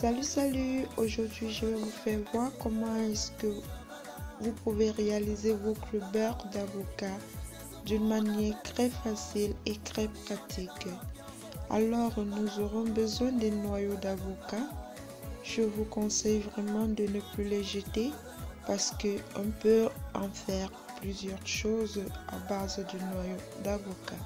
Salut, aujourd'hui je vais vous faire voir comment est-ce que vous pouvez réaliser votre beurre d'avocat d'une manière très facile et très pratique. Alors nous aurons besoin des noyaux d'avocat. Je vous conseille vraiment de ne plus les jeter parce qu'on peut en faire plusieurs choses à base du noyau d'avocat.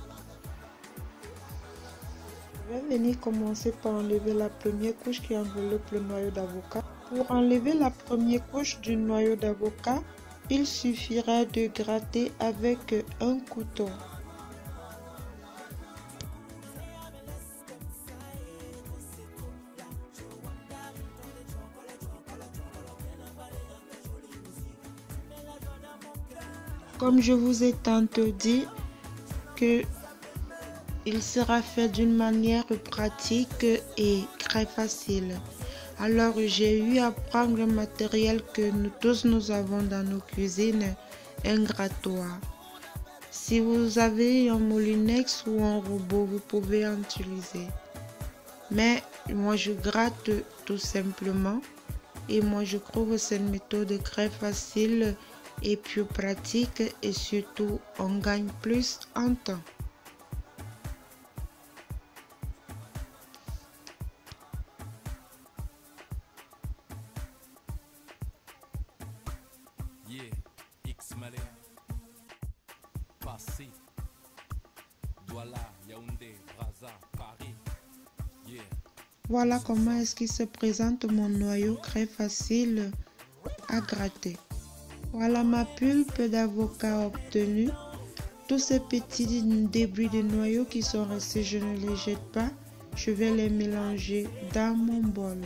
Je vais venir commencer par enlever la première couche qui enveloppe le noyau d'avocat. Pour enlever la première couche du noyau d'avocat, il suffira de gratter avec un couteau. Comme je vous ai tantôt dit que il sera fait d'une manière pratique et très facile. Alors j'ai eu à prendre le matériel que nous tous avons dans nos cuisines, un grattoir. Si vous avez un moulinex ou un robot, vous pouvez en utiliser. Mais moi je gratte tout simplement et moi je trouve cette méthode très facile et plus pratique et surtout on gagne plus en temps. Voilà comment est-ce qu'il se présente mon noyau très facile à gratter. Voilà ma pulpe d'avocat obtenue. Tous ces petits débris de noyau qui sont restés, je ne les jette pas. Je vais les mélanger dans mon bol.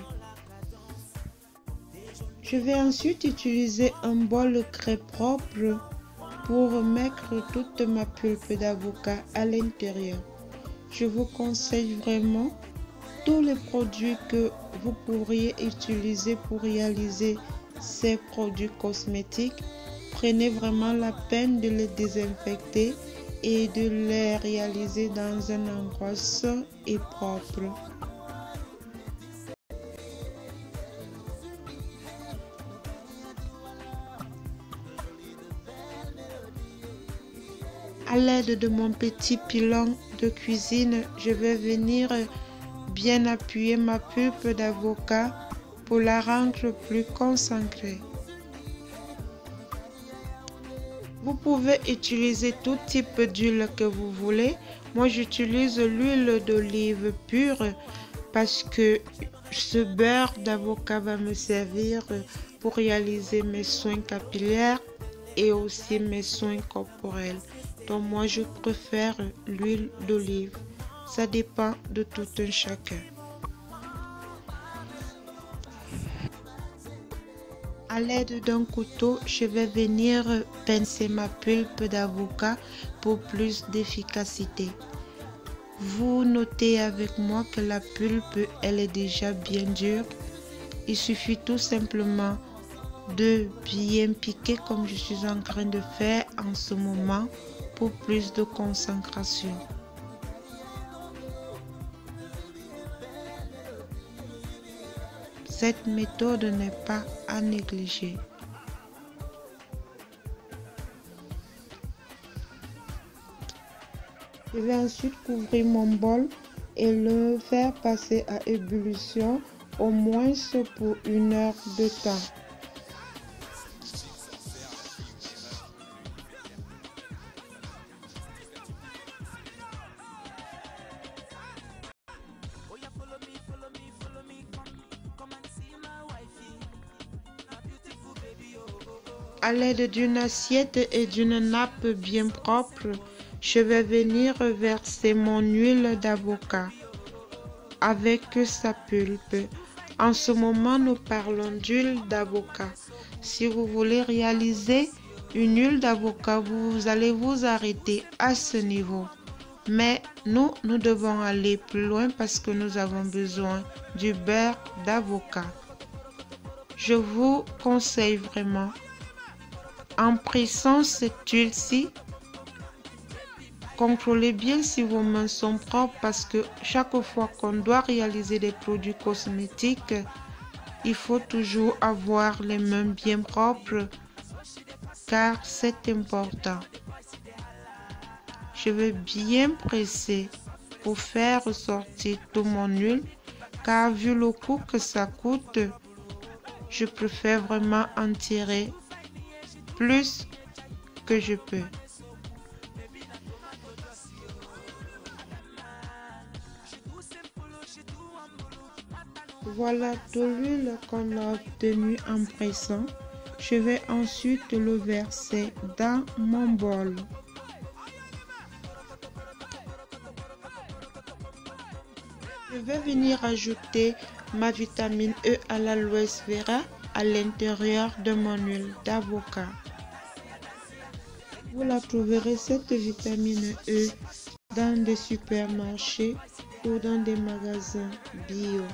Je vais ensuite utiliser un bol très propre pour mettre toute ma pulpe d'avocat à l'intérieur. Je vous conseille vraiment tous les produits que vous pourriez utiliser pour réaliser ces produits cosmétiques. Prenez vraiment la peine de les désinfecter et de les réaliser dans un endroit sain et propre. À l'aide de mon petit pilon de cuisine, je vais venir bien appuyer ma pulpe d'avocat pour la rendre plus concentrée. Vous pouvez utiliser tout type d'huile que vous voulez. Moi, j'utilise l'huile d'olive pure parce que ce beurre d'avocat va me servir pour réaliser mes soins capillaires et aussi mes soins corporels. Donc moi, je préfère l'huile d'olive. Ça dépend de tout un chacun. À l'aide d'un couteau, je vais venir pincer ma pulpe d'avocat pour plus d'efficacité. Vous notez avec moi que la pulpe, elle est déjà bien dure. Il suffit tout simplement de bien piquer comme je suis en train de faire en ce moment pour plus de concentration. Cette méthode n'est pas à négliger. Je vais ensuite couvrir mon bol et le faire passer à ébullition au moins pour 1 heure de temps. À l'aide d'une assiette et d'une nappe bien propre, je vais venir verser mon huile d'avocat avec sa pulpe. En ce moment, nous parlons d'huile d'avocat. Si vous voulez réaliser une huile d'avocat, vous allez vous arrêter à ce niveau. Mais nous devons aller plus loin parce que nous avons besoin du beurre d'avocat. Je vous conseille vraiment, en pressant cette huile-ci, Contrôlez bien si vos mains sont propres parce que chaque fois qu'on doit réaliser des produits cosmétiques, il faut toujours avoir les mains bien propres car c'est important. Je vais bien presser pour faire ressortir tout mon huile car vu le coût que ça coûte, je préfère vraiment en tirer plus que je peux. Voilà de l'huile qu'on a obtenue en pressant. Je vais ensuite le verser dans mon bol. Je vais venir ajouter ma vitamine E à l'aloe vera à l'intérieur de mon huile d'avocat. Vous la trouverez cette vitamine E dans des supermarchés ou dans des magasins bio.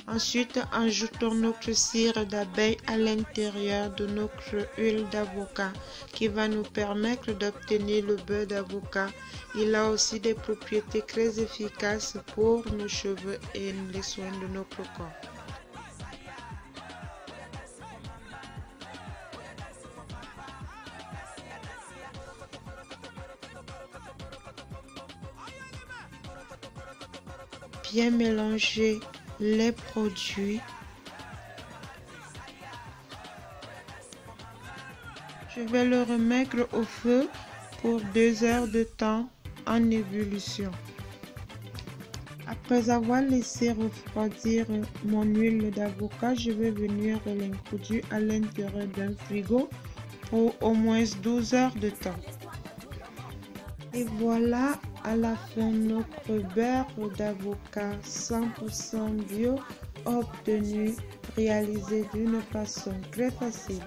Ensuite, ajoutons notre cire d'abeille à l'intérieur de notre huile d'avocat qui va nous permettre d'obtenir le beurre d'avocat. Il a aussi des propriétés très efficaces pour nos cheveux et les soins de notre corps. Bien mélanger les produits. Je vais le remettre au feu pour 2 heures de temps en ébullition. Après avoir laissé refroidir mon huile d'avocat, je vais venir l'introduire à l'intérieur d'un frigo pour au moins 12 heures de temps. Et voilà à la fin notre beurre d'avocat 100% bio obtenu, réalisé d'une façon très facile.